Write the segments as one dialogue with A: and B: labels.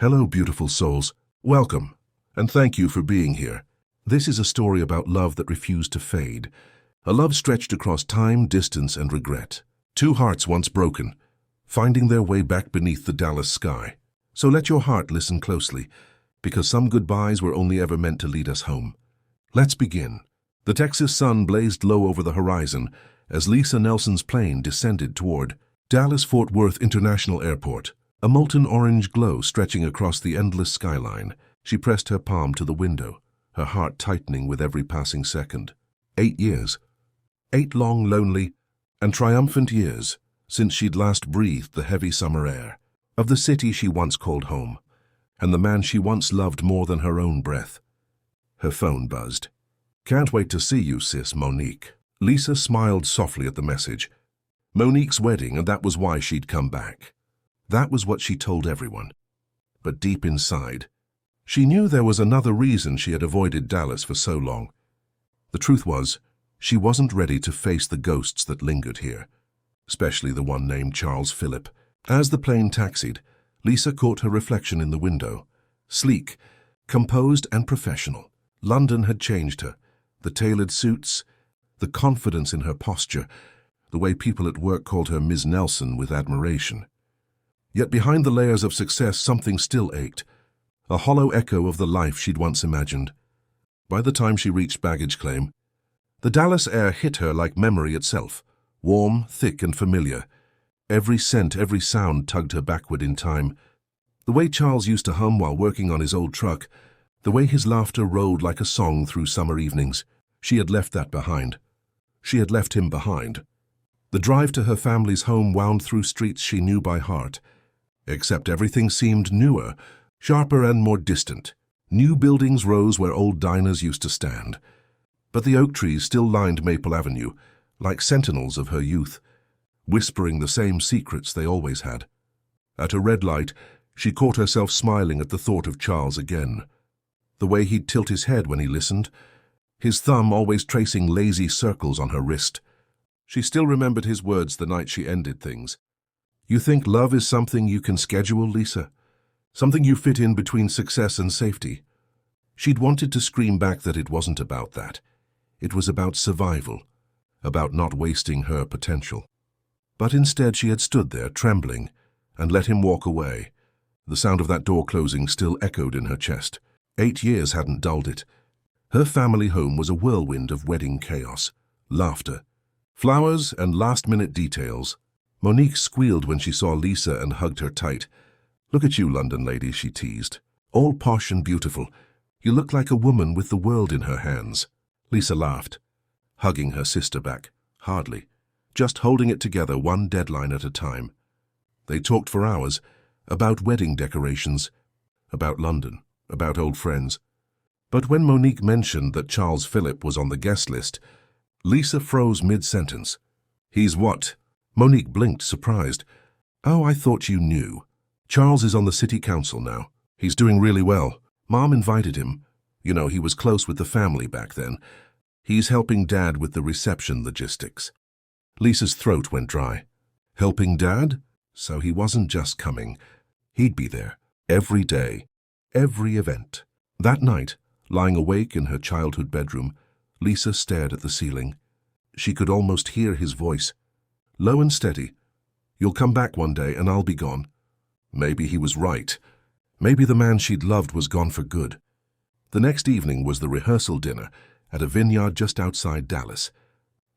A: Hello, beautiful souls. Welcome, and thank you for being here. This is a story about love that refused to fade. A love stretched across time, distance, and regret. Two hearts once broken, finding their way back beneath the Dallas sky. So let your heart listen closely, because some goodbyes were only ever meant to lead us home. Let's begin. The Texas sun blazed low over the horizon as Lisa Nelson's plane descended toward Dallas-Fort Worth International Airport. A molten orange glow stretching across the endless skyline. She pressed her palm to the window, her heart tightening with every passing second. 8 years. 8 long, lonely, and triumphant years since she'd last breathed the heavy summer air of the city she once called home, and the man she once loved more than her own breath. Her phone buzzed. "Can't wait to see you, sis, Monique." Lisa smiled softly at the message. Monique's wedding, and that was why she'd come back. That was what she told everyone. But deep inside, she knew there was another reason she had avoided Dallas for so long. The truth was, she wasn't ready to face the ghosts that lingered here, especially the one named Charles Phillip. As the plane taxied, Lisa caught her reflection in the window. Sleek, composed and professional. London had changed her. The tailored suits, the confidence in her posture, the way people at work called her Ms. Nelson with admiration. Yet behind the layers of success, something still ached, a hollow echo of the life she'd once imagined. By the time she reached baggage claim, the Dallas air hit her like memory itself, warm, thick, and familiar. Every scent, every sound tugged her backward in time. The way Charles used to hum while working on his old truck, the way his laughter rolled like a song through summer evenings. She had left that behind. She had left him behind. The drive to her family's home wound through streets she knew by heart. Except everything seemed newer, sharper and more distant. New buildings rose where old diners used to stand. But the oak trees still lined Maple Avenue, like sentinels of her youth, whispering the same secrets they always had. At a red light, she caught herself smiling at the thought of Charles again. The way he'd tilt his head when he listened, his thumb always tracing lazy circles on her wrist. She still remembered his words the night she ended things. "You think love is something you can schedule, Lisa? Something you fit in between success and safety?" She'd wanted to scream back that it wasn't about that. It was about survival, about not wasting her potential. But instead she had stood there, trembling, and let him walk away. The sound of that door closing still echoed in her chest. 8 years hadn't dulled it. Her family home was a whirlwind of wedding chaos, laughter, flowers, and last-minute details. Monique squealed when she saw Lisa and hugged her tight. "Look at you, London lady," she teased. "All posh and beautiful. You look like a woman with the world in her hands." Lisa laughed, hugging her sister back. Hardly. Just holding it together one deadline at a time. They talked for hours, about wedding decorations, about London, about old friends. But when Monique mentioned that Charles Phillip was on the guest list, Lisa froze mid-sentence. "He's what?" Monique blinked, surprised. "Oh, I thought you knew. Charles is on the city council now. He's doing really well. Mom invited him. You know, he was close with the family back then. He's helping Dad with the reception logistics." Lisa's throat went dry. Helping Dad? So he wasn't just coming. He'd be there, every day, every event. That night, lying awake in her childhood bedroom, Lisa stared at the ceiling. She could almost hear his voice. Low and steady. "You'll come back one day and I'll be gone." Maybe he was right. Maybe the man she'd loved was gone for good. The next evening was the rehearsal dinner at a vineyard just outside Dallas.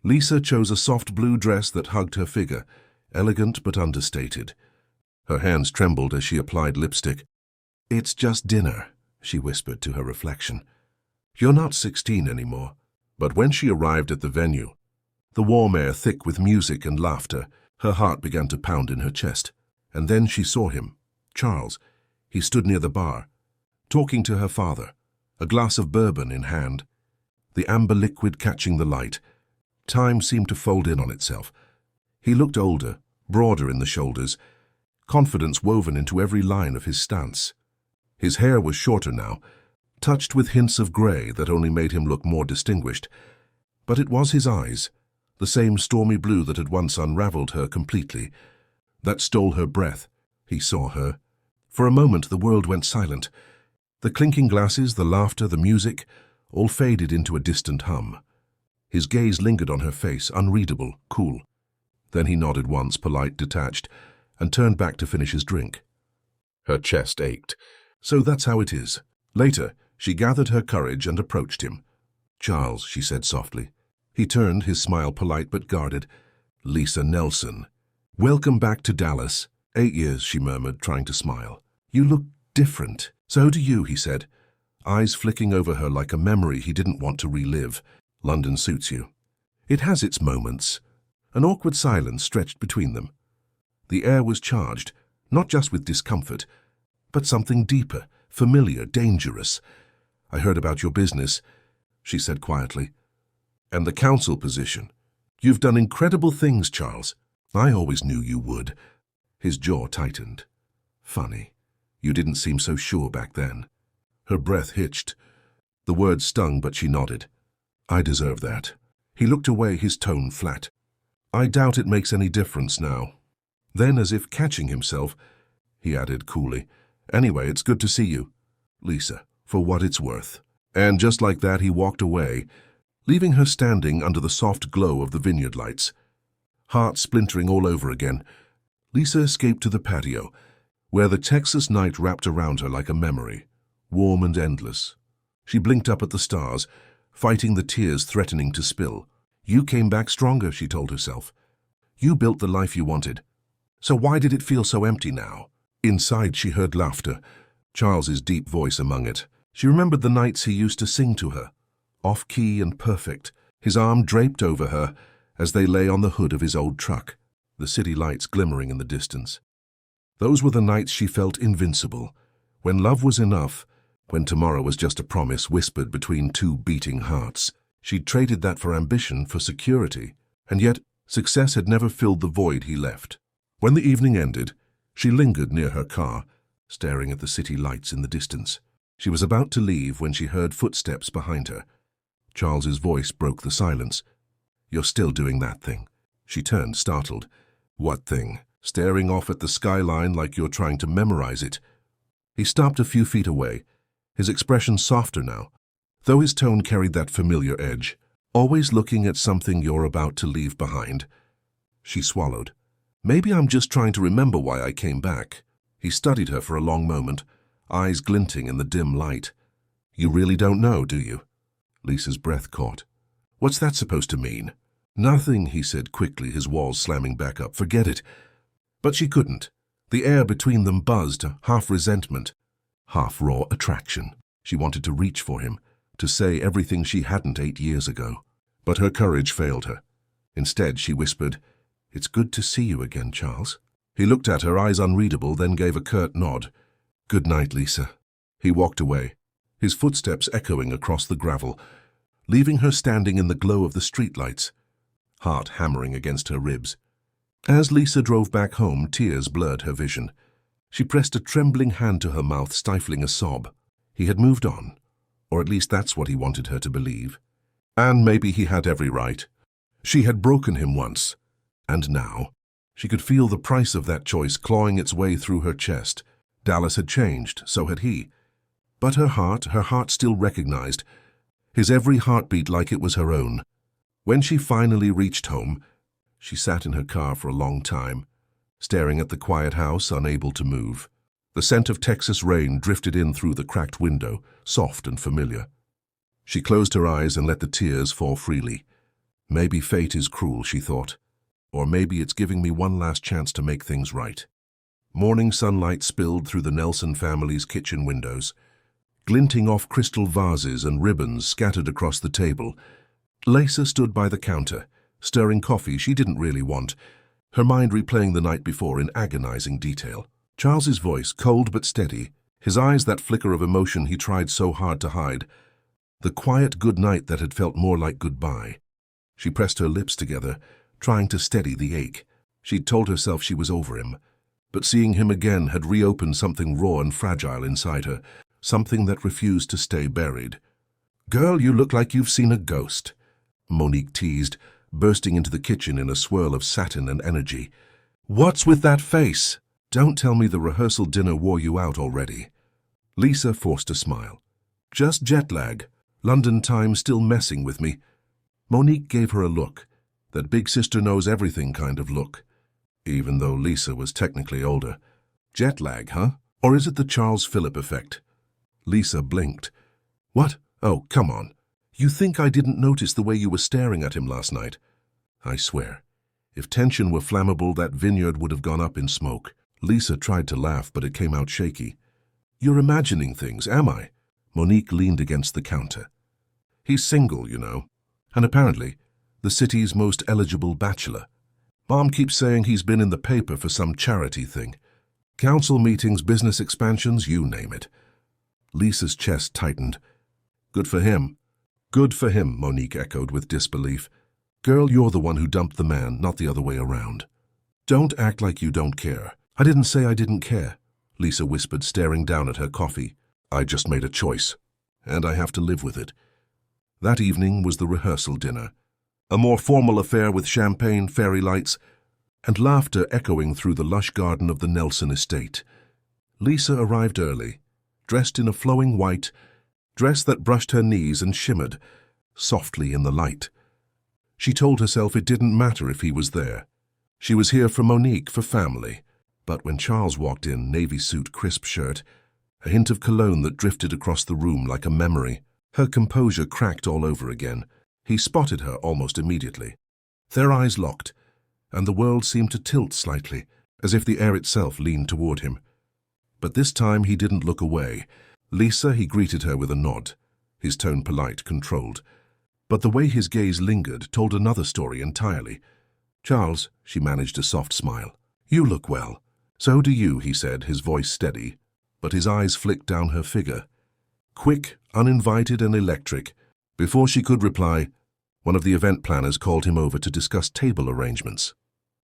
A: Lisa chose a soft blue dress that hugged her figure, elegant but understated. Her hands trembled as she applied lipstick. "It's just dinner," she whispered to her reflection. "You're not 16 anymore." But when she arrived at the venue, the warm air thick with music and laughter, her heart began to pound in her chest. And then she saw him, Charles. He stood near the bar, talking to her father, a glass of bourbon in hand, the amber liquid catching the light. Time seemed to fold in on itself. He looked older, broader in the shoulders, confidence woven into every line of his stance. His hair was shorter now, touched with hints of grey that only made him look more distinguished. But it was his eyes, the same stormy blue that had once unraveled her completely, that stole her breath. He saw her, For a moment, the world went silent. The clinking glasses, the laughter, the music, all faded into a distant hum. His gaze lingered on her face, unreadable, cool. Then he nodded once, polite, detached, and turned back to finish his drink. Her chest ached. So that's how it is. Later, she gathered her courage and approached him. "Charles," she said softly. He turned, his smile polite but guarded. "Lisa Nelson. Welcome back to Dallas." 8 years, she murmured, trying to smile. "You look different." "So do you," he said, eyes flicking over her like a memory he didn't want to relive. "London suits you." It has its moments. An awkward silence stretched between them. The air was charged, not just with discomfort, but something deeper, familiar, dangerous. "I heard about your business," she said quietly. "And the council position. You've done incredible things, Charles. I always knew you would." His jaw tightened. "Funny. You didn't seem so sure back then." Her breath hitched. The words stung, but she nodded. "I deserve that." He looked away, his tone flat. "I doubt it makes any difference now." Then, as if catching himself, he added coolly, "Anyway, it's good to see you, Lisa, for what it's worth." And just like that, he walked away, leaving her standing under the soft glow of the vineyard lights. Heart splintering all over again, Lisa escaped to the patio, where the Texas night wrapped around her like a memory, warm and endless. She blinked up at the stars, fighting the tears threatening to spill. "You came back stronger," she told herself. "You built the life you wanted. So why did it feel so empty now?" Inside, she heard laughter, Charles's deep voice among it. She remembered the nights he used to sing to her, off-key and perfect, his arm draped over her as they lay on the hood of his old truck, the city lights glimmering in the distance. Those were the nights she felt invincible, when love was enough, when tomorrow was just a promise whispered between two beating hearts. She'd traded that for ambition, for security, and yet success had never filled the void he left. When the evening ended, she lingered near her car, staring at the city lights in the distance. She was about to leave when she heard footsteps behind her. Charles's voice broke the silence. "You're still doing that thing." She turned, startled. "What thing?" "Staring off at the skyline like you're trying to memorize it." He stopped a few feet away, his expression softer now, though his tone carried that familiar edge. "Always looking at something you're about to leave behind." She swallowed. "Maybe I'm just trying to remember why I came back." He studied her for a long moment, eyes glinting in the dim light. "You really don't know, do you?" Lisa's breath caught. "What's that supposed to mean?" "Nothing," he said quickly, his walls slamming back up. "Forget it." But she couldn't. The air between them buzzed, half resentment, half raw attraction. She wanted to reach for him, to say everything she hadn't 8 years ago. But her courage failed her. Instead, she whispered, "It's good to see you again, Charles." He looked at her, eyes unreadable, then gave a curt nod. "Good night, Lisa." He walked away, his footsteps echoing across the gravel, leaving her standing in the glow of the streetlights, heart hammering against her ribs. As Lisa drove back home, tears blurred her vision. She pressed a trembling hand to her mouth, stifling a sob. He had moved on, or at least that's what he wanted her to believe. And maybe he had every right. She had broken him once, and now she could feel the price of that choice clawing its way through her chest. Dallas had changed, so had he. But her heart still recognized his every heartbeat like it was her own. When she finally reached home, she sat in her car for a long time, staring at the quiet house, unable to move. The scent of Texas rain drifted in through the cracked window, soft and familiar. She closed her eyes and let the tears fall freely. Maybe fate is cruel, she thought, or maybe it's giving me one last chance to make things right. Morning sunlight spilled through the Nelson family's kitchen windows, glinting off crystal vases and ribbons scattered across the table. Lisa stood by the counter, stirring coffee she didn't really want, her mind replaying the night before in agonizing detail. Charles's voice, cold but steady, his eyes that flicker of emotion he tried so hard to hide, the quiet good night that had felt more like goodbye. She pressed her lips together, trying to steady the ache. She'd told herself she was over him, but seeing him again had reopened something raw and fragile inside her, something that refused to stay buried. "Girl, you look like you've seen a ghost," Monique teased, bursting into the kitchen in a swirl of satin and energy. "What's with that face?" Don't tell me the rehearsal dinner wore you out already. Lisa forced a smile. Just jet lag. London time still messing with me. Monique gave her a look. That big sister knows everything kind of look. Even though Lisa was technically older. Jet lag, huh? Or is it the Charles Phillip effect? Lisa blinked. What? Oh, come on. You think I didn't notice the way you were staring at him last night? I swear. If tension were flammable, that vineyard would have gone up in smoke. Lisa tried to laugh, but it came out shaky. You're imagining things, am I? Monique leaned against the counter. He's single, you know. And apparently, the city's most eligible bachelor. Mom keeps saying he's been in the paper for some charity thing. Council meetings, business expansions, you name it. Lisa's chest tightened. Good for him. Good for him, Monique echoed with disbelief. Girl, you're the one who dumped the man, not the other way around. Don't act like you don't care. I didn't say I didn't care, Lisa whispered, staring down at her coffee. I just made a choice, and I have to live with it. That evening was the rehearsal dinner. A more formal affair with champagne, fairy lights, and laughter echoing through the lush garden of the Nelson estate. Lisa arrived early, dressed in a flowing white dress that brushed her knees and shimmered softly in the light. She told herself it didn't matter if he was there. She was here for Monique, for family. But when Charles walked in, navy suit, crisp shirt, a hint of cologne that drifted across the room like a memory, her composure cracked all over again. He spotted her almost immediately. Their eyes locked, and the world seemed to tilt slightly, as if the air itself leaned toward him. But this time he didn't look away. Lisa, he greeted her with a nod, his tone polite, controlled. But the way his gaze lingered told another story entirely. Charles, she managed a soft smile. You look well. So do you, he said, his voice steady, but his eyes flicked down her figure. Quick, uninvited and electric. Before she could reply, one of the event planners called him over to discuss table arrangements.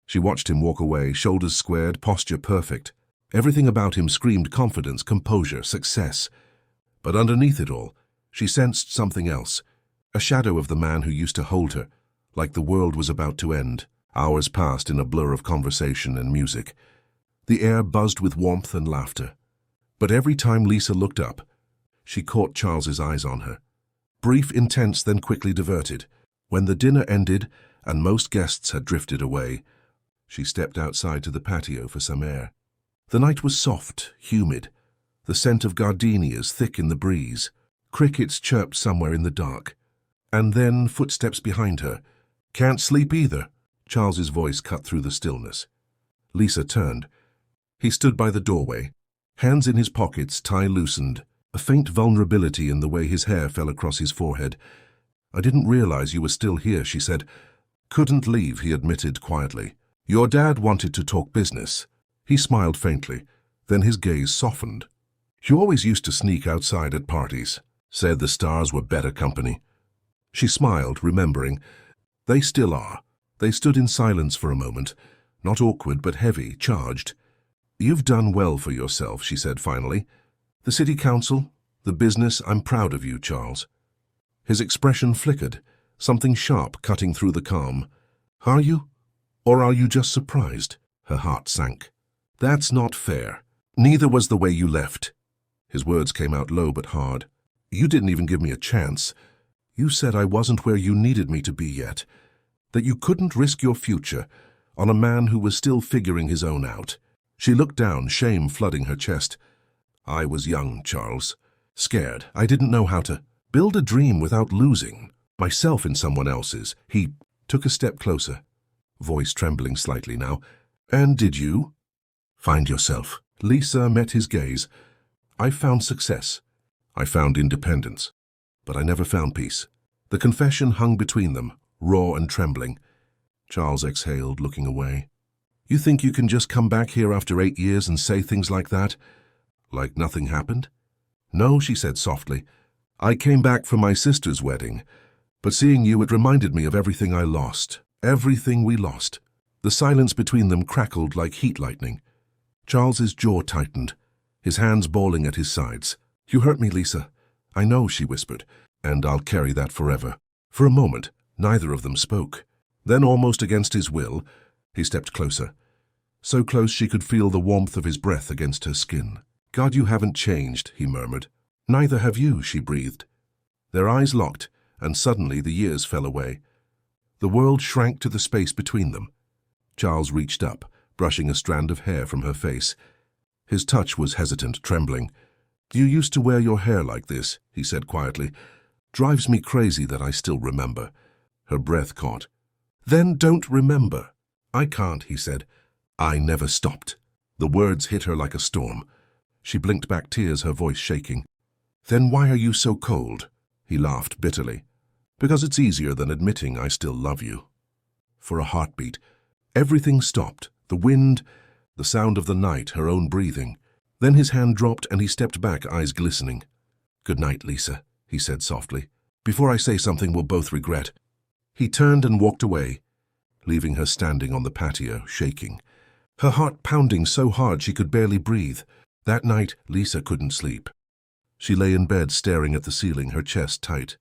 A: She watched him walk away, shoulders squared, posture perfect. Everything about him screamed confidence, composure, success. But underneath it all, she sensed something else, a shadow of the man who used to hold her, like the world was about to end. Hours passed in a blur of conversation and music. The air buzzed with warmth and laughter. But every time Lisa looked up, she caught Charles's eyes on her. Brief, intense, then quickly diverted. When the dinner ended and most guests had drifted away, she stepped outside to the patio for some air. The night was soft, humid, the scent of gardenias thick in the breeze. Crickets chirped somewhere in the dark. And then footsteps behind her. Can't sleep either, Charles's voice cut through the stillness. Lisa turned. He stood by the doorway, hands in his pockets, tie loosened, a faint vulnerability in the way his hair fell across his forehead. I didn't realize you were still here, she said. Couldn't leave, he admitted quietly. Your dad wanted to talk business. He smiled faintly, then his gaze softened. You always used to sneak outside at parties, said the stars were better company. She smiled, remembering. They still are. They stood in silence for a moment, not awkward but heavy, charged. You've done well for yourself, she said finally. The city council, the business, I'm proud of you, Charles. His expression flickered, something sharp cutting through the calm. Are you? Or are you just surprised? Her heart sank. That's not fair. Neither was the way you left. His words came out low but hard. You didn't even give me a chance. You said I wasn't where you needed me to be yet, that you couldn't risk your future on a man who was still figuring his own out. She looked down, shame flooding her chest. I was young, Charles. Scared. I didn't know how to build a dream without losing myself in someone else's. He took a step closer, voice trembling slightly now. And did you find yourself? Lisa met his gaze. I found success. I found independence. But I never found peace. The confession hung between them, raw and trembling. Charles exhaled, looking away. You think you can just come back here after 8 years and say things like that? Like nothing happened? No, she said softly. I came back for my sister's wedding, but seeing you, it reminded me of everything I lost. Everything we lost. The silence between them crackled like heat lightning. Charles's jaw tightened, his hands balling at his sides. You hurt me, Lisa. I know, she whispered, and I'll carry that forever. For a moment, neither of them spoke. Then, almost against his will, he stepped closer. so close she could feel the warmth of his breath against her skin. "God, you haven't changed," he murmured. "Neither have you," she breathed. Their eyes locked, and suddenly the years fell away. The world shrank to the space between them. Charles reached up, brushing a strand of hair from her face. His touch was hesitant, trembling. "You used to wear your hair like this," he said quietly. "Drives me crazy that I still remember." Her breath caught. "Then don't remember." "I can't," he said. "I never stopped." The words hit her like a storm. She blinked back tears, her voice shaking. "Then why are you so cold?" He laughed bitterly. "Because it's easier than admitting I still love you." For a heartbeat, everything stopped. The wind, the sound of the night, her own breathing. Then his hand dropped and he stepped back, eyes glistening. "Good night, Lisa," he said softly. "Before I say something we'll both regret." He turned and walked away, leaving her standing on the patio, shaking. Her heart pounding so hard she could barely breathe. That night, Lisa couldn't sleep. She lay in bed staring at the ceiling, her chest tight.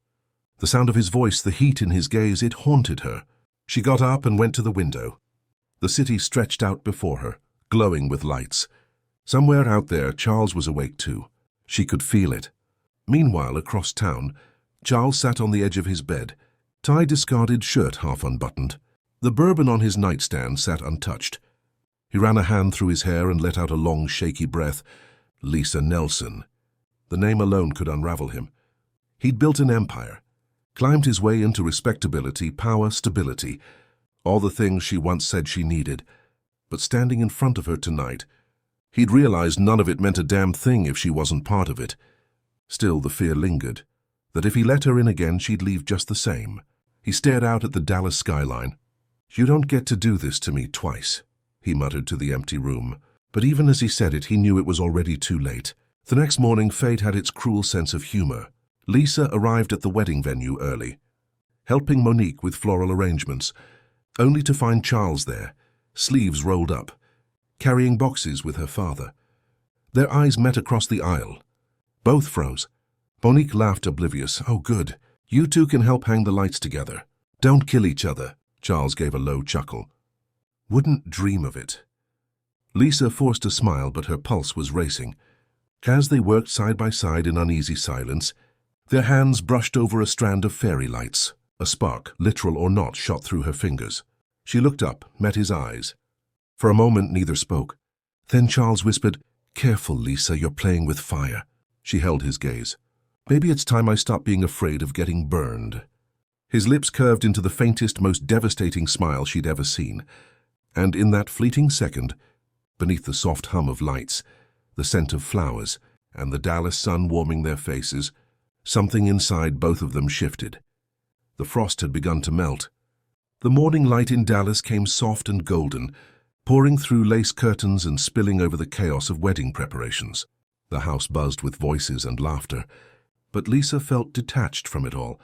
A: The sound of his voice, the heat in his gaze, it haunted her. She got up and went to the window. The city stretched out before her, glowing with lights. Somewhere out there, Charles was awake too. She could feel it. Meanwhile, across town, Charles sat on the edge of his bed, tie discarded, shirt half unbuttoned. The bourbon on his nightstand sat untouched. He ran a hand through his hair and let out a long, shaky breath. Lisa Nelson. The name alone could unravel him. He'd built an empire, climbed his way into respectability, power, stability, all the things she once said she needed. But standing in front of her tonight, he'd realized none of it meant a damn thing if she wasn't part of it. Still, the fear lingered, that if he let her in again, she'd leave just the same. He stared out at the Dallas skyline. "You don't get to do this to me twice," he muttered to the empty room. But even as he said it, he knew it was already too late. The next morning, fate had its cruel sense of humor. Lisa arrived at the wedding venue early, helping Monique with floral arrangements, only to find Charles there, sleeves rolled up, carrying boxes with her father. Their eyes met across the aisle. Both froze. Monique laughed, oblivious. "Oh, good. You two can help hang the lights together. Don't kill each other." Charles gave a low chuckle. "Wouldn't dream of it." Lisa forced a smile, but her pulse was racing. As they worked side by side in uneasy silence, their hands brushed over a strand of fairy lights. A spark, literal or not, shot through her fingers. She looked up, met his eyes. For a moment, neither spoke. Then Charles whispered, "Careful, Lisa, you're playing with fire." She held his gaze. "Maybe it's time I stopped being afraid of getting burned." His lips curved into the faintest, most devastating smile she'd ever seen. And in that fleeting second, beneath the soft hum of lights, the scent of flowers, and the Dallas sun warming their faces, something inside both of them shifted. The frost had begun to melt. The morning light in Dallas came soft and golden, pouring through lace curtains and spilling over the chaos of wedding preparations. The house buzzed with voices and laughter, but Lisa felt detached from it all,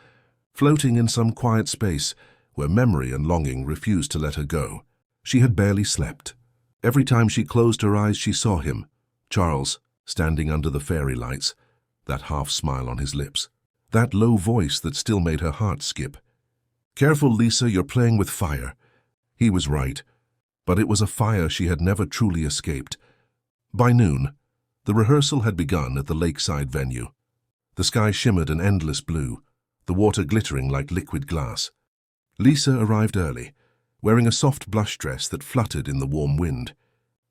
A: floating in some quiet space where memory and longing refused to let her go. She had barely slept. Every time she closed her eyes, she saw him, Charles, standing under the fairy lights, that half smile on his lips, that low voice that still made her heart skip. "Careful, Lisa, you're playing with fire." He was right, but it was a fire she had never truly escaped. By noon, the rehearsal had begun at the lakeside venue. The sky shimmered an endless blue, the water glittering like liquid glass. Lisa arrived early, wearing a soft blush dress that fluttered in the warm wind.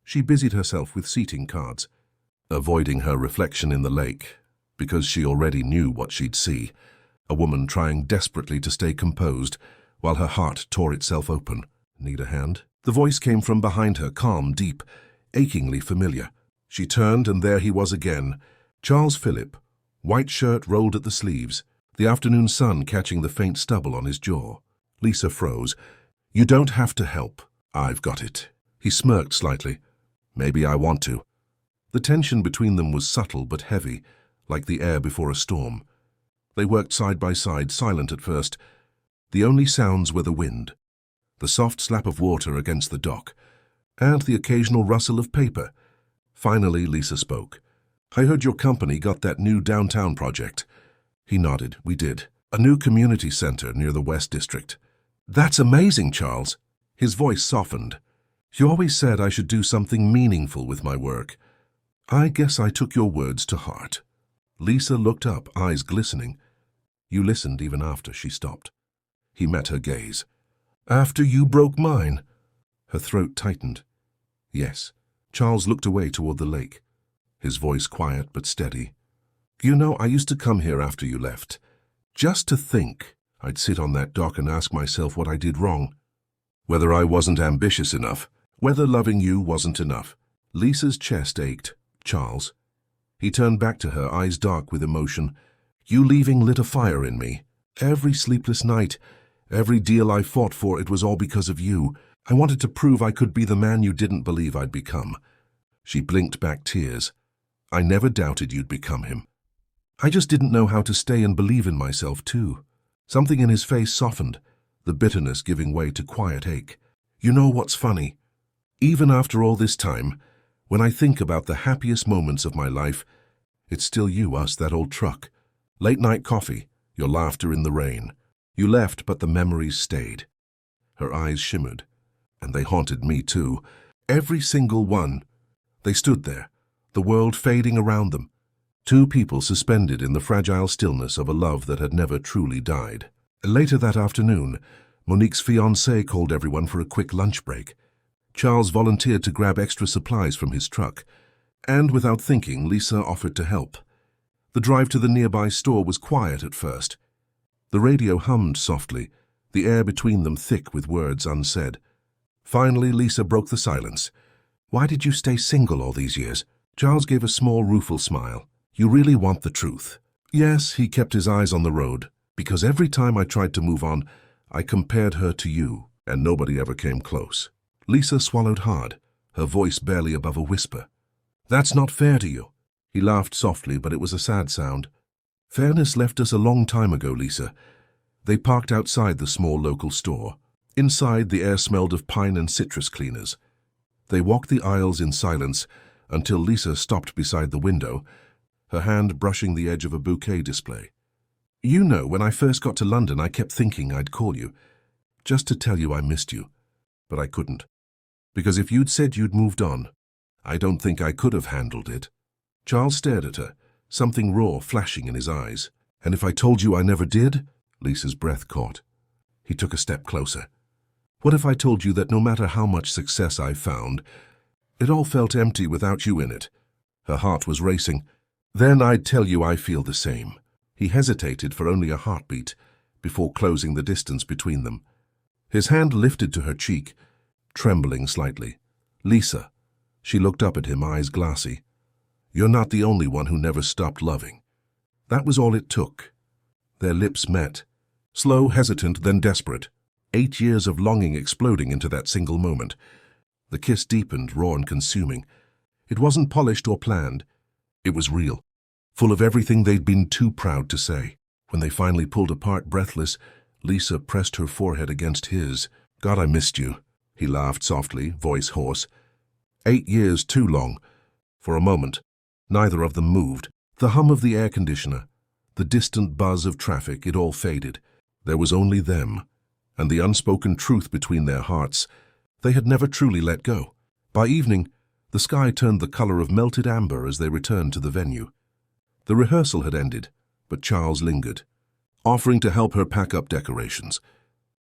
A: She busied herself with seating cards, avoiding her reflection in the lake, because she already knew what she'd see, a woman trying desperately to stay composed while her heart tore itself open. "Need a hand?" The voice came from behind her, calm, deep, achingly familiar. She turned, and there he was again, Charles Phillip, white shirt rolled at the sleeves, the afternoon sun catching the faint stubble on his jaw. Lisa froze. "You don't have to help. I've got it." He smirked slightly. "Maybe I want to." The tension between them was subtle but heavy, like the air before a storm. They worked side by side, silent at first. The only sounds were the wind, the soft slap of water against the dock, and the occasional rustle of paper. Finally, Lisa spoke. "I heard your company got that new downtown project." He nodded. "We did. A new community center near the West District." "That's amazing, Charles." His voice softened. You always said I should do something meaningful with my work. I guess I took your words to heart." Lisa looked up, eyes glistening. "You listened even after she stopped." He met her gaze. "After you broke mine?" Her throat tightened. "Yes." Charles looked away toward the lake, his voice quiet but steady. "You know, I used to come here after you left. Just to think. I'd sit on that dock and ask myself what I did wrong. Whether I wasn't ambitious enough, whether loving you wasn't enough." Lisa's chest ached. "Charles." He turned back to her, eyes dark with emotion. "You leaving lit a fire in me. Every sleepless night, every deal I fought for, it was all because of you. I wanted to prove I could be the man you didn't believe I'd become." She blinked back tears. "I never doubted you'd become him. I just didn't know how to stay and believe in myself, too." Something in his face softened, the bitterness giving way to quiet ache. "You know what's funny? Even after all this time, when I think about the happiest moments of my life, it's still you, us, that old truck. Late-night coffee, your laughter in the rain. You left, but the memories stayed." Her eyes shimmered, and they haunted me too. Every single one. They stood there, the world fading around them. Two people suspended in the fragile stillness of a love that had never truly died. Later that afternoon, Monique's fiancé called everyone for a quick lunch break. Charles volunteered to grab extra supplies from his truck, and without thinking, Lisa offered to help. The drive to the nearby store was quiet at first. The radio hummed softly, the air between them thick with words unsaid. Finally, Lisa broke the silence. "Why did you stay single all these years?" Charles gave a small, rueful smile. "You really want the truth?" "Yes," he kept his eyes on the road. "Because every time I tried to move on, I compared her to you, and nobody ever came close." Lisa swallowed hard, her voice barely above a whisper. "That's not fair to you." He laughed softly, but it was a sad sound. "Fairness left us a long time ago, Lisa." They parked outside the small local store. Inside, the air smelled of pine and citrus cleaners. They walked the aisles in silence until Lisa stopped beside the window, her hand brushing the edge of a bouquet display. "You know, when I first got to London, I kept thinking I'd call you, just to tell you I missed you. But I couldn't. Because if you'd said you'd moved on, I don't think I could have handled it." Charles stared at her, something raw flashing in his eyes. "And if I told you I never did?" Lisa's breath caught. He took a step closer. "What if I told you that no matter how much success I found, it all felt empty without you in it?" Her heart was racing. "Then I'd tell you I feel the same." He hesitated for only a heartbeat before closing the distance between them. His hand lifted to her cheek, trembling slightly. "Lisa." She looked up at him, eyes glassy. "You're not the only one who never stopped loving." That was all it took. Their lips met, slow, hesitant, then desperate. 8 years of longing exploding into that single moment. The kiss deepened, raw and consuming. It wasn't polished or planned. It was real, full of everything they'd been too proud to say. When they finally pulled apart, breathless, Lisa pressed her forehead against his. "God, I missed you." He laughed softly, voice hoarse. 8 years too long. For a moment, neither of them moved. The hum of the air conditioner, the distant buzz of traffic, it all faded. There was only them, and the unspoken truth between their hearts. They had never truly let go. By evening, the sky turned the color of melted amber as they returned to the venue. The rehearsal had ended, but Charles lingered, offering to help her pack up decorations.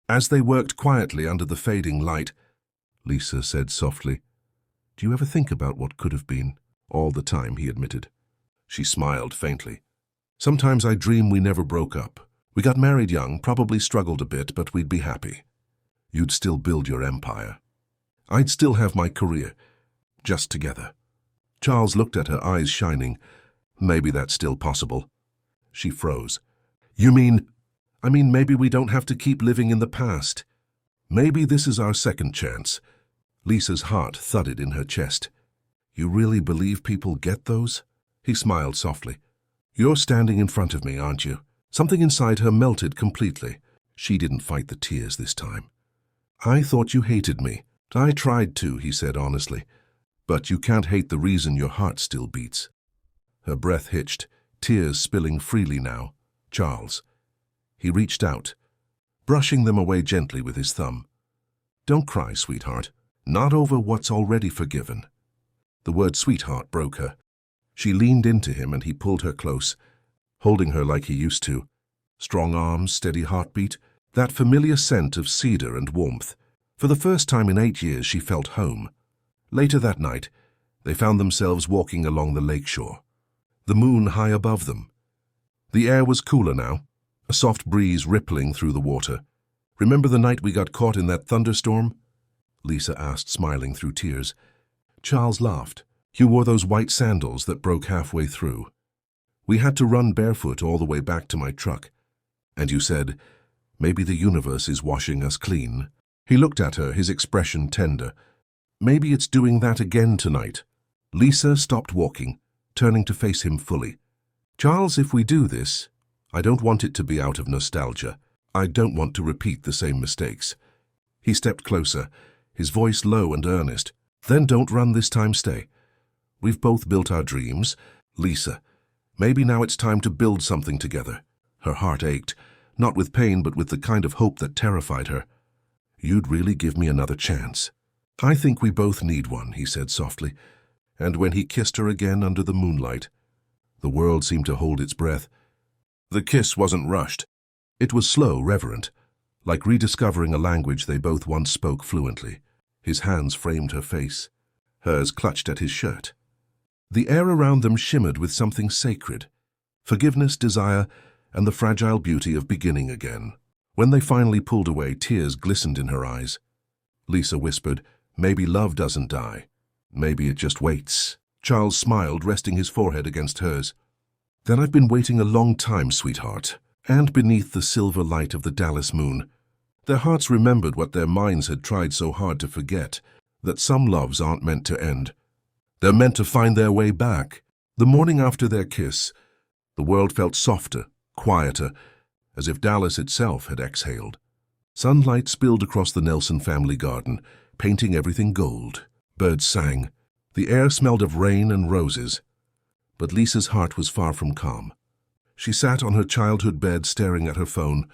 A: As they worked quietly under the fading light, Lisa said softly, "Do you ever think about what could have been?" "All the time," he admitted. She smiled faintly. "Sometimes I dream we never broke up. We got married young, probably struggled a bit, but we'd be happy. You'd still build your empire. I'd still have my career, just together." Charles looked at her, eyes shining. "Maybe that's still possible." She froze. "You mean?" "I mean, maybe we don't have to keep living in the past. Maybe this is our second chance." Lisa's heart thudded in her chest. "You really believe people get those?" He smiled softly. "You're standing in front of me, aren't you?" Something inside her melted completely. She didn't fight the tears this time. "I thought you hated me." "I tried to," he said honestly. "But you can't hate the reason your heart still beats." Her breath hitched, tears spilling freely now. "Charles." He reached out, brushing them away gently with his thumb. "Don't cry, sweetheart. not over what's already forgiven. The word sweetheart broke her. She leaned into him and he pulled her close, holding her like he used to. Strong arms, steady heartbeat, that familiar scent of cedar and warmth. For the first time in 8 years, she felt home. Later that night, they found themselves walking along the lakeshore, the moon high above them. The air was cooler now, a soft breeze rippling through the water. "Remember the night we got caught in that thunderstorm?" Lisa asked, smiling through tears. Charles laughed. "You wore those white sandals that broke halfway through. We had to run barefoot all the way back to my truck. And you said, 'Maybe the universe is washing us clean.'" He looked at her, his expression tender. "Maybe it's doing that again tonight." Lisa stopped walking, turning to face him fully. "Charles, if we do this, I don't want it to be out of nostalgia. I don't want to repeat the same mistakes." He stepped closer, his voice low and earnest. "Then don't run this time, stay. We've both built our dreams. Lisa, maybe now it's time to build something together." Her heart ached, not with pain but with the kind of hope that terrified her. "You'd really give me another chance?" "I think we both need one," he said softly. And when he kissed her again under the moonlight, the world seemed to hold its breath. The kiss wasn't rushed. It was slow, reverent, like rediscovering a language they both once spoke fluently. His hands framed her face. Hers clutched at his shirt. The air around them shimmered with something sacred, forgiveness, desire, and the fragile beauty of beginning again. When they finally pulled away, tears glistened in her eyes. Lisa whispered, "Maybe love doesn't die. Maybe it just waits." Charles smiled, resting his forehead against hers. "Then I've been waiting a long time, sweetheart." And beneath the silver light of the Dallas moon, their hearts remembered what their minds had tried so hard to forget, that some loves aren't meant to end. They're meant to find their way back. The morning after their kiss, the world felt softer, quieter, as if Dallas itself had exhaled. Sunlight spilled across the Nelson family garden, painting everything gold. Birds sang. The air smelled of rain and roses. But Lisa's heart was far from calm. She sat on her childhood bed staring at her phone.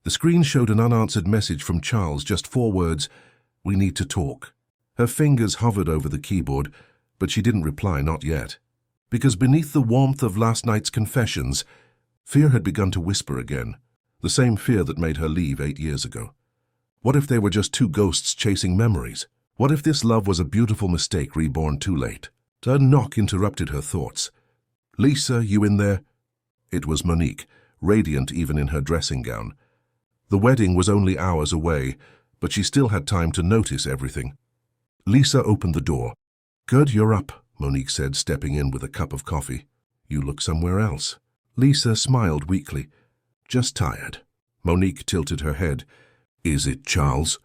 A: The screen showed an unanswered message from Charles, just 4 words, "We need to talk." Her fingers hovered over the keyboard, but she didn't reply, not yet. Because beneath the warmth of last night's confessions, fear had begun to whisper again, the same fear that made her leave 8 years ago. What if they were just 2 ghosts chasing memories? What if this love was a beautiful mistake reborn too late? A knock interrupted her thoughts. "Lisa, you in there?" It was Monique, radiant even in her dressing gown. The wedding was only hours away, but she still had time to notice everything. Lisa opened the door. "Good, you're up," Monique said, stepping in with a cup of coffee. "You look somewhere else." Lisa smiled weakly. "Just tired." Monique tilted her head. "Is it Charles?"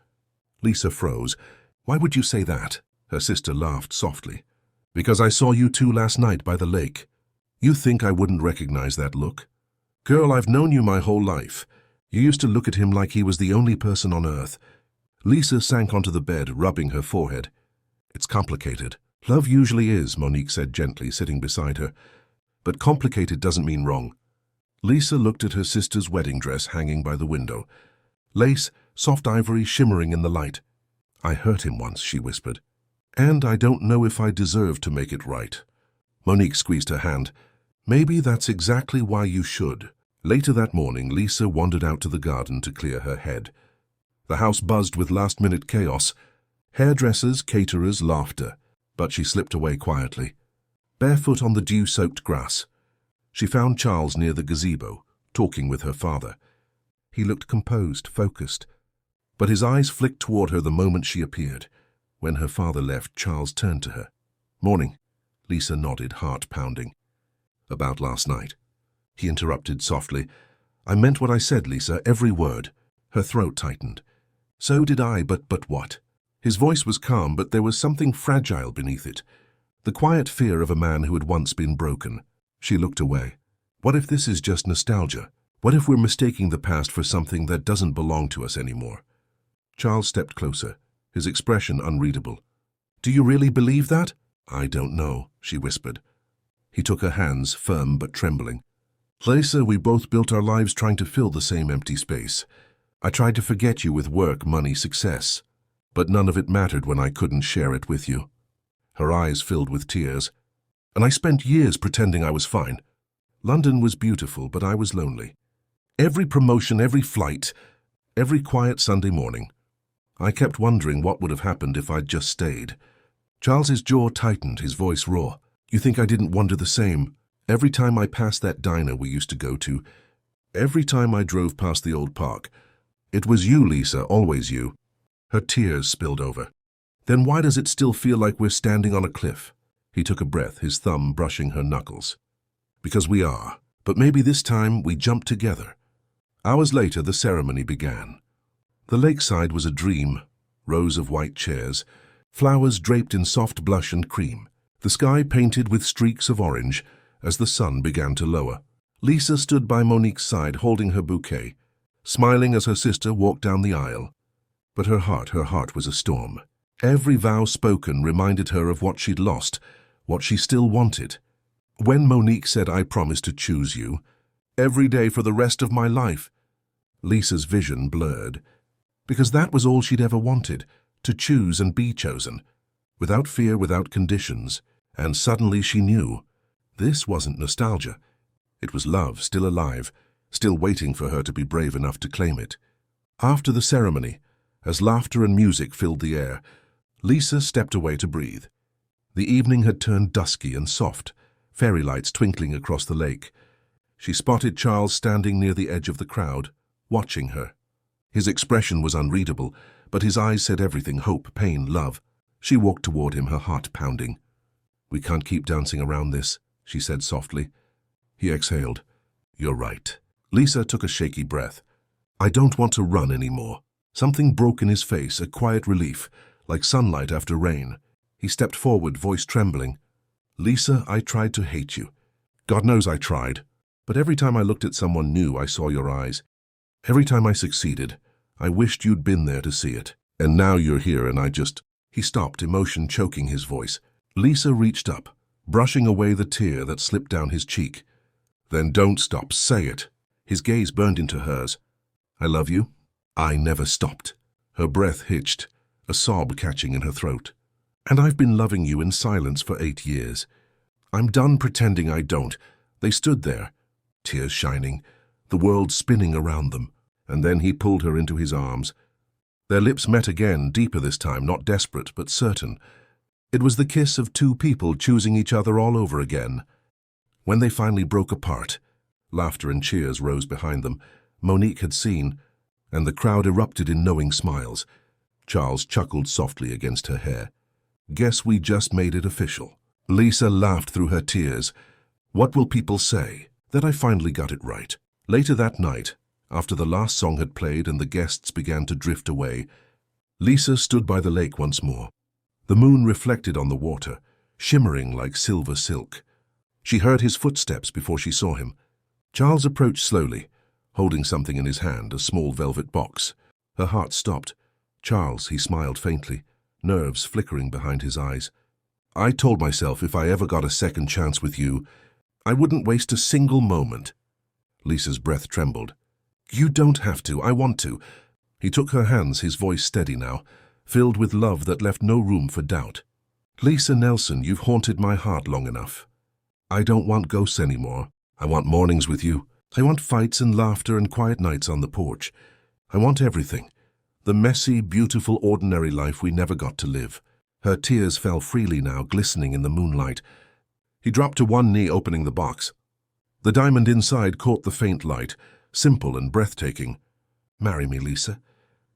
A: Lisa froze. "Why would you say that?" Her sister laughed softly. "Because I saw you 2 last night by the lake. You think I wouldn't recognize that look? Girl, I've known you my whole life. You used to look at him like he was the only person on earth." Lisa sank onto the bed, rubbing her forehead. "It's complicated." "Love usually is," Monique said gently, sitting beside her. "But complicated doesn't mean wrong." Lisa looked at her sister's wedding dress hanging by the window. Lace, soft ivory, shimmering in the light. "I hurt him once," she whispered. "And I don't know if I deserve to make it right." Monique squeezed her hand. "Maybe that's exactly why you should." Later that morning, Lisa wandered out to the garden to clear her head. The house buzzed with last-minute chaos. Hairdressers, caterers, laughter. But she slipped away quietly. Barefoot on the dew-soaked grass, she found Charles near the gazebo, talking with her father. He looked composed, focused. But his eyes flicked toward her the moment she appeared. When her father left, Charles turned to her. "Morning." Lisa nodded, heart pounding. "About last night." He interrupted softly. "I meant what I said, Lisa, every word." Her throat tightened. "So did I, but what?" His voice was calm, but there was something fragile beneath it. The quiet fear of a man who had once been broken. She looked away. What if this is just nostalgia? What if we're mistaking the past for something that doesn't belong to us anymore? Charles stepped closer, his expression unreadable. "Do you really believe that?" "I don't know," she whispered. He took her hands, firm but trembling. "Lisa, we both built our lives trying to fill the same empty space. I tried to forget you with work, money, success. but none of it mattered when I couldn't share it with you." Her eyes filled with tears. "And I spent years pretending I was fine. London was beautiful, but I was lonely. Every promotion, every flight, every quiet Sunday morning. I kept wondering what would have happened if I'd just stayed." Charles's jaw tightened, his voice raw. "You think I didn't wonder the same? Every time I passed that diner we used to go to, every time I drove past the old park, it was you, Lisa, always you." Her tears spilled over. "Then why does it still feel like we're standing on a cliff?" He took a breath, his thumb brushing her knuckles. "Because we are, but maybe this time we jump together." Hours later, the ceremony began. The lakeside was a dream, rows of white chairs, flowers draped in soft blush and cream, the sky painted with streaks of orange as the sun began to lower. Lisa stood by Monique's side holding her bouquet, smiling as her sister walked down the aisle. But her heart was a storm. Every vow spoken reminded her of what she'd lost, what she still wanted. When Monique said, "I promise to choose you, every day for the rest of my life," Lisa's vision blurred. Because that was all she'd ever wanted, to choose and be chosen, without fear, without conditions. And suddenly she knew. This wasn't nostalgia. It was love, still alive, still waiting for her to be brave enough to claim it. After the ceremony, as laughter and music filled the air, Lisa stepped away to breathe. The evening had turned dusky and soft, fairy lights twinkling across the lake. She spotted Charles standing near the edge of the crowd, watching her. His expression was unreadable, but his eyes said everything: hope, pain, love. She walked toward him, her heart pounding. "We can't keep dancing around this," she said softly. He exhaled. "You're right." Lisa took a shaky breath. "I don't want to run anymore." Something broke in his face, a quiet relief, like sunlight after rain. He stepped forward, voice trembling. "Lisa, I tried to hate you. God knows I tried. But every time I looked at someone new, I saw your eyes. Every time I succeeded, I wished you'd been there to see it. And now you're here and I just—" He stopped, emotion choking his voice. Lisa reached up, brushing away the tear that slipped down his cheek. "Then don't stop, say it." His gaze burned into hers. "I love you." I never stopped. Her breath hitched, a sob catching in her throat. "And I've been loving you in silence for 8 years. I'm done pretending I don't." They stood there, tears shining, the world spinning around them. And then he pulled her into his arms. Their lips met again, deeper this time, not desperate, but certain. It was the kiss of two people choosing each other all over again. When they finally broke apart, laughter and cheers rose behind them. Monique had seen, and the crowd erupted in knowing smiles. Charles chuckled softly against her hair. "Guess we just made it official." Lisa laughed through her tears. "What will people say? That I finally got it right." Later that night, after the last song had played and the guests began to drift away, Lisa stood by the lake once more. The moon reflected on the water, shimmering like silver silk. She heard his footsteps before she saw him. Charles approached slowly, holding something in his hand, a small velvet box. Her heart stopped. "Charles," he smiled faintly, nerves flickering behind his eyes. "I told myself if I ever got a second chance with you, I wouldn't waste a single moment." Lisa's breath trembled. "You don't have to, I want to." He took her hands, his voice steady now, filled with love that left no room for doubt. "Lisa Nelson, you've haunted my heart long enough. I don't want ghosts anymore. I want mornings with you. I want fights and laughter and quiet nights on the porch. I want everything. The messy, beautiful, ordinary life we never got to live." Her tears fell freely now, glistening in the moonlight. He dropped to one knee, opening the box. The diamond inside caught the faint light, simple and breathtaking. "Marry me, Lisa.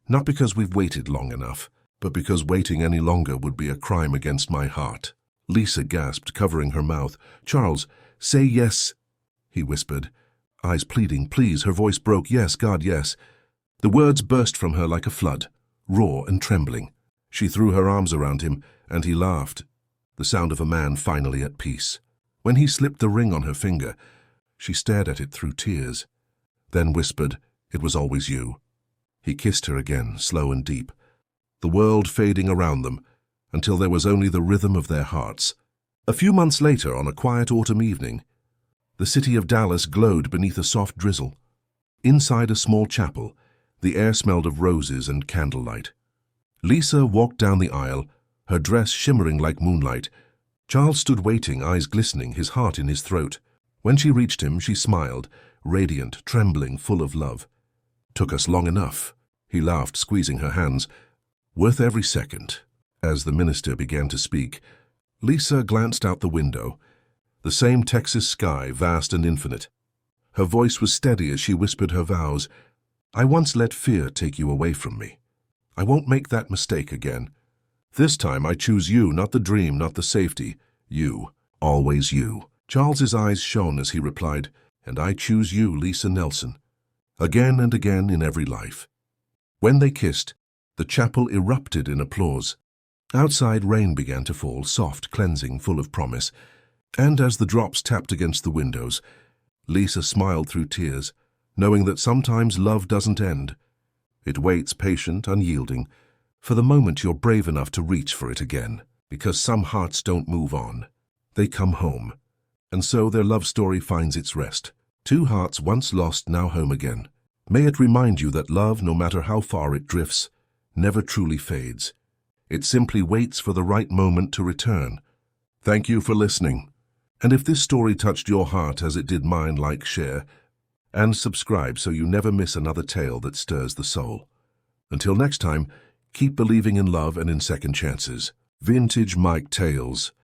A: Not because we've waited long enough, but because waiting any longer would be a crime against my heart." Lisa gasped, covering her mouth. "Charles, say yes," he whispered, eyes pleading. "Please." Her voice broke. "Yes, God, yes." The words burst from her like a flood, raw and trembling. She threw her arms around him, and he laughed, the sound of a man finally at peace. When he slipped the ring on her finger, she stared at it through tears, then whispered, "It was always you." He kissed her again, slow and deep, the world fading around them, until there was only the rhythm of their hearts. A few months later, on a quiet autumn evening, the city of Dallas glowed beneath a soft drizzle. Inside a small chapel, the air smelled of roses and candlelight. Lisa walked down the aisle, her dress shimmering like moonlight. Charles stood waiting, eyes glistening, his heart in his throat. When she reached him, she smiled, radiant, trembling, full of love. "Took us long enough," he laughed, squeezing her hands. "Worth every second." As the minister began to speak, Lisa glanced out the window. The same Texas sky, vast and infinite. Her voice was steady as she whispered her vows. "I once let fear take you away from me. I won't make that mistake again. This time I choose you, not the dream, not the safety. You, always you." Charles's eyes shone as he replied, "And I choose you, Lisa Nelson." Again and again in every life. When they kissed, the chapel erupted in applause. Outside, rain began to fall, soft, cleansing, full of promise. And as the drops tapped against the windows, Lisa smiled through tears, knowing that sometimes love doesn't end. It waits, patient, unyielding, for the moment you're brave enough to reach for it again. Because some hearts don't move on. They come home. And so their love story finds its rest. Two hearts once lost, now home again. May it remind you that love, no matter how far it drifts, never truly fades. It simply waits for the right moment to return. Thank you for listening. And if this story touched your heart as it did mine, like, share, and subscribe so you never miss another tale that stirs the soul. Until next time, keep believing in love and in second chances. Vintage Mike Tales.